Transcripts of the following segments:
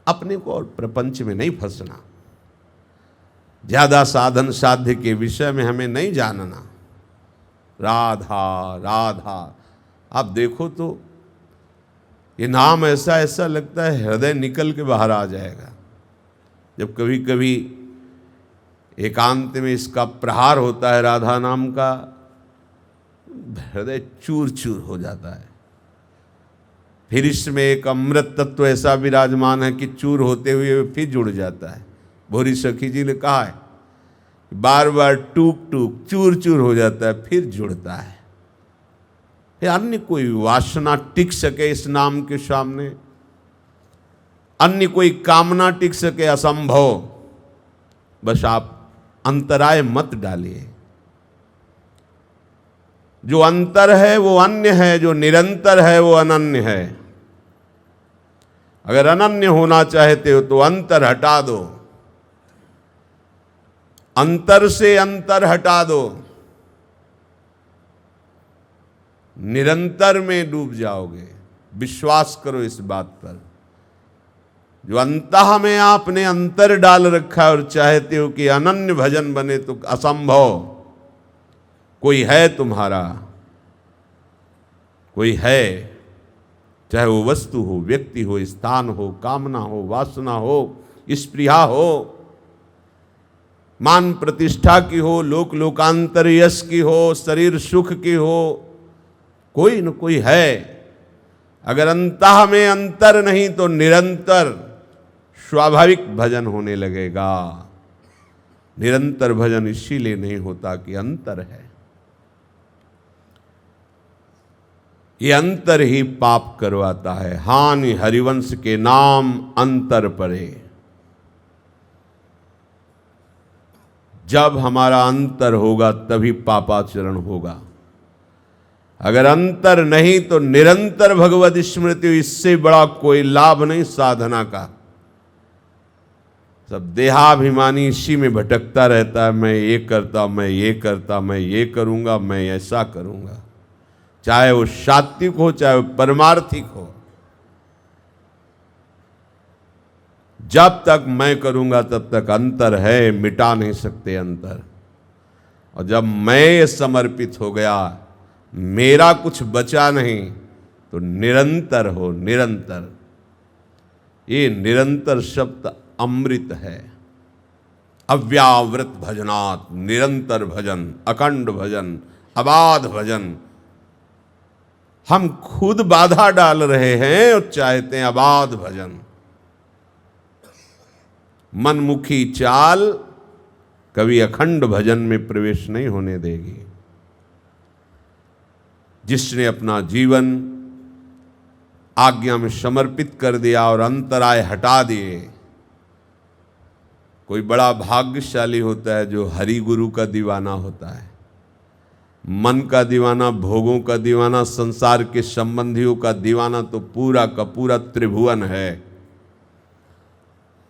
अपने को और प्रपंच में नहीं फंसना, ज्यादा साधन साध्य के विषय में हमें नहीं जानना। राधा राधा, आप देखो तो ये नाम ऐसा ऐसा लगता है हृदय निकल के बाहर आ जाएगा। जब कभी कभी एकांत में इसका प्रहार होता है राधा नाम का, हृदय चूर चूर हो जाता है। फिर इसमें एक अमृत तत्व ऐसा विराजमान है कि चूर होते हुए फिर जुड़ जाता है। भोरी सखी जी ने कहा है, बार बार टूक टूक चूर चूर हो जाता है, फिर जुड़ता है। फिर अन्य कोई वासना टिक सके इस नाम के सामने, अन्य कोई कामना टिक सके, असंभव। बस आप अंतराय मत डालिए। जो अंतर है वो अन्य है, जो निरंतर है वो अनन्य है। अगर अनन्य होना चाहते हो तो अंतर हटा दो, अंतर से अंतर हटा दो, निरंतर में डूब जाओगे। विश्वास करो इस बात पर। जो अंतः में आपने अंतर डाल रखा है और चाहते हो कि अनन्य भजन बने, तो असंभव। कोई है तुम्हारा, कोई है, चाहे वो वस्तु हो, व्यक्ति हो, स्थान हो, कामना हो, वासना हो, स्पृहा हो, मान प्रतिष्ठा की हो, लोक लोकांतर यश की हो, शरीर सुख की हो, कोई न कोई है। अगर अंतः में अंतर नहीं तो निरंतर स्वाभाविक भजन होने लगेगा। निरंतर भजन इसीलिए नहीं होता कि अंतर है। ये अंतर ही पाप करवाता है। हानि हरिवंश के नाम अंतर पड़े। जब हमारा अंतर होगा तभी पापाचरण होगा। अगर अंतर नहीं तो निरंतर भगवत स्मृति, इससे बड़ा कोई लाभ नहीं साधना का। सब देहाभिमानी इसी में भटकता रहता है, मैं ये करता, मैं ये करता, मैं ये करूंगा, मैं ऐसा करूंगा। चाहे वो सात्विक हो, चाहे वो परमार्थिक हो। जब तक मैं करूंगा तब तक अंतर है, मिटा नहीं सकते अंतर। और जब मैं समर्पित हो गया, मेरा कुछ बचा नहीं, तो निरंतर हो, निरंतर। ये निरंतर शब्द अमृत है। अव्यावृत भजनात्, निरंतर भजन, अखंड भजन, अबाध भजन। हम खुद बाधा डाल रहे हैं और चाहते हैं अबाध भजन। मनमुखी चाल कभी अखंड भजन में प्रवेश नहीं होने देगी। जिसने अपना जीवन आज्ञा में समर्पित कर दिया और अंतराय हटा दिए, कोई बड़ा भाग्यशाली होता है जो हरि गुरु का दीवाना होता है। मन का दीवाना, भोगों का दीवाना, संसार के संबंधियों का दीवाना तो पूरा का पूरा त्रिभुवन है।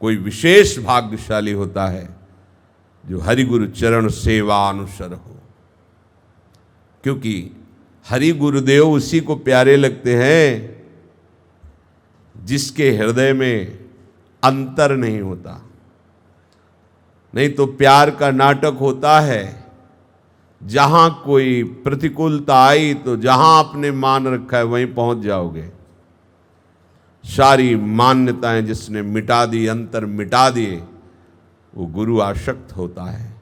कोई विशेष भाग्यशाली होता है जो हरि गुरु चरण सेवा अनुसर हो। क्योंकि हरि गुरुदेव उसी को प्यारे लगते हैं जिसके हृदय में अंतर नहीं होता। नहीं तो प्यार का नाटक होता है, जहां कोई प्रतिकूलता आई तो जहां आपने मान रखा है वहीं पहुंच जाओगे। सारी मान्यताएं जिसने मिटा दी, अंतर मिटा दिए, वो गुरु आसक्त होता है।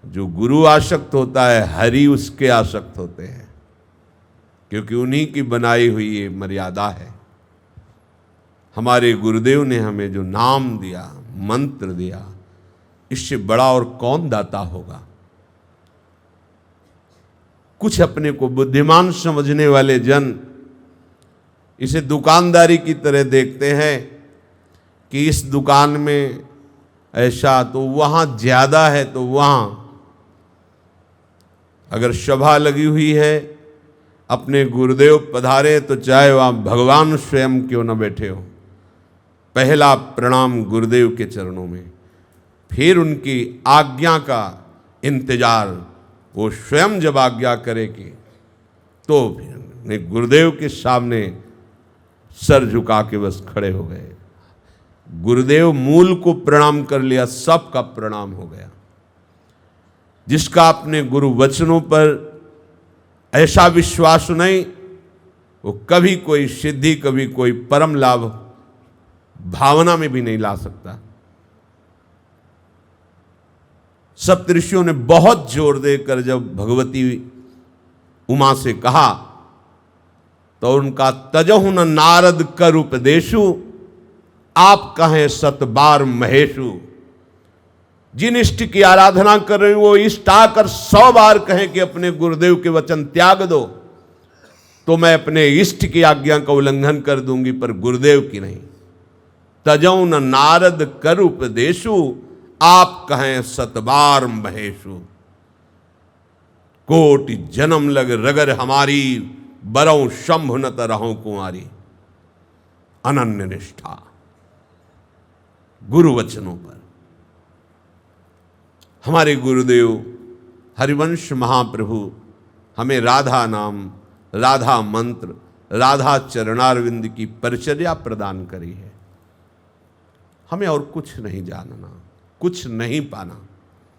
जो गुरु आसक्त होता है, हरि उसके आसक्त होते हैं, क्योंकि उन्हीं की बनाई हुई ये मर्यादा है। हमारे गुरुदेव ने हमें जो नाम दिया, मंत्र दिया, इससे बड़ा और कौन दाता होगा। कुछ अपने को बुद्धिमान समझने वाले जन इसे दुकानदारी की तरह देखते हैं कि इस दुकान में ऐसा, तो वहाँ ज़्यादा है, तो वहाँ अगर सभा लगी हुई है, अपने गुरुदेव पधारे, तो चाहे वहाँ भगवान स्वयं क्यों न बैठे हो, पहला प्रणाम गुरुदेव के चरणों में, फिर उनकी आज्ञा का इंतजार। वो स्वयं जब आज्ञा करेगी तो फिर गुरुदेव के सामने सर झुका के बस खड़े हो गए। गुरुदेव मूल को प्रणाम कर लिया, सबका प्रणाम हो गया। जिसका अपने गुरु वचनों पर ऐसा विश्वास नहीं, वो कभी कोई सिद्धि, कभी कोई परम लाभ भावना में भी नहीं ला सकता। सप्तऋषियों ने बहुत जोर देकर जब भगवती उमा से कहा तो उनका तजहु न नारद कर उपदेशु, आप कहें सतबार महेशु। जिन इष्ट की आराधना कर रहे हो वो इष्ट आकर 100 बार कहें कि अपने गुरुदेव के वचन त्याग दो, तो मैं अपने इष्ट की आज्ञा का उल्लंघन कर दूंगी, पर गुरुदेव की नहीं। तजौ न नारद कर उपदेशु, आप कहें सतबार महेशु। कोटि जन्म लग रगर हमारी, बरौ शंभु न तरहु कुंवारी। अनन्य निष्ठा गुरु वचनों पर। हमारे गुरुदेव हरिवंश महाप्रभु हमें राधा नाम, राधा मंत्र, राधा चरणारविंद की परिचर्या प्रदान करी है। हमें और कुछ नहीं जानना, कुछ नहीं पाना।